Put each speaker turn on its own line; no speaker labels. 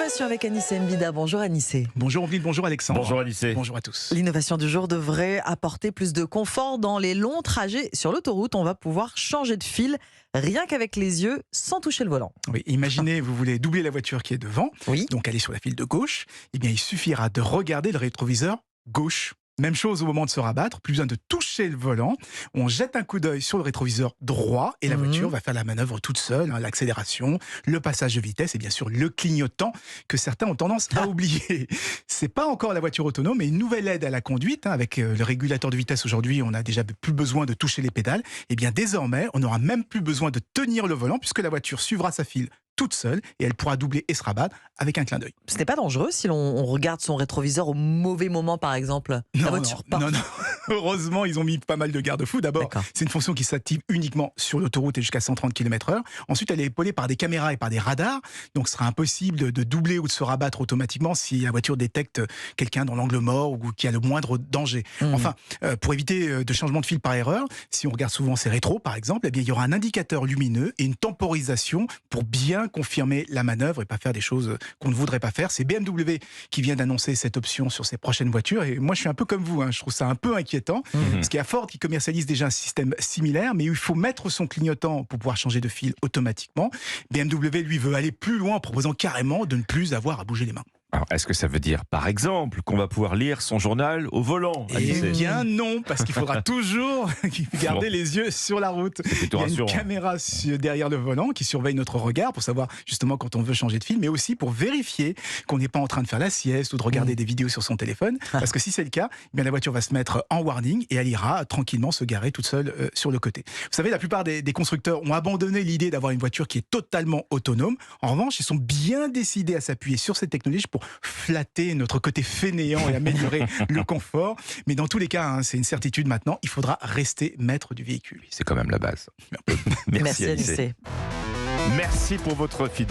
L'innovation avec Anissé Mbida. Bonjour Anissé.
Bonjour Ovid, bonjour Alexandre.
Bonjour Anissé.
Bonjour à tous.
L'innovation du jour devrait apporter plus de confort dans les longs trajets sur l'autoroute. On va pouvoir changer de fil rien qu'avec les yeux sans toucher le volant.
Oui, imaginez, vous voulez doubler la voiture qui est devant,
Oui.
donc aller sur la file de gauche, eh bien il suffira de regarder le rétroviseur gauche. Même chose au moment de se rabattre, plus besoin de toucher le volant. On jette un coup d'œil sur le rétroviseur droit et la voiture va faire la manœuvre toute seule, l'accélération, le passage de vitesse et bien sûr le clignotant que certains ont tendance à oublier. C'est pas encore la voiture autonome, mais une nouvelle aide à la conduite. Avec le régulateur de vitesse aujourd'hui, on a déjà plus besoin de toucher les pédales. Et bien désormais, on n'aura même plus besoin de tenir le volant puisque la voiture suivra sa file toute seule et elle pourra doubler et se rabattre avec un clin d'œil.
Ce n'est pas dangereux si l'on regarde son rétroviseur au mauvais moment, par exemple. La voiture part.
Non. Heureusement, ils ont mis pas mal de garde-fous. D'abord,
D'accord.
c'est une fonction qui s'active uniquement sur l'autoroute et jusqu'à 130 km/h. Ensuite, elle est épaulée par des caméras et par des radars. Donc, ce sera impossible de doubler ou de se rabattre automatiquement si la voiture détecte quelqu'un dans l'angle mort ou qui a le moindre danger. Enfin, pour éviter de changement de fil par erreur, si on regarde souvent ses rétros, par exemple, eh bien, il y aura un indicateur lumineux et une temporisation pour bien confirmer la manœuvre et pas faire des choses qu'on ne voudrait pas faire. C'est BMW qui vient d'annoncer cette option sur ses prochaines voitures. Et moi, je suis un peu comme vous. Je trouve ça un peu inquiétant. Parce qu'il y a Ford qui commercialise déjà un système similaire, mais il faut mettre son clignotant pour pouvoir changer de fil automatiquement. BMW, lui, veut aller plus loin en proposant carrément de ne plus avoir à bouger les mains.
Alors, est-ce que ça veut dire, par exemple, qu'on va pouvoir lire son journal au volant,
Eh
Anissé ?
bien non, parce qu'il faudra toujours garder les yeux sur la route.
C'est plutôt
Il y a une
rassurant.
caméra derrière le volant qui surveille notre regard pour savoir justement quand on veut changer de fil, mais aussi pour vérifier qu'on n'est pas en train de faire la sieste ou de regarder des vidéos sur son téléphone. Parce que si c'est le cas, eh bien la voiture va se mettre en warning et elle ira tranquillement se garer toute seule sur le côté. Vous savez, la plupart des constructeurs ont abandonné l'idée d'avoir une voiture qui est totalement autonome. En revanche, ils sont bien décidés à s'appuyer sur cette technologie pour flatter notre côté fainéant et améliorer le confort. Mais dans tous les cas, c'est une certitude maintenant, il faudra rester maître du véhicule.
C'est quand même la base.
Merci
Anissé.
Anissé.
Merci pour votre fidélité.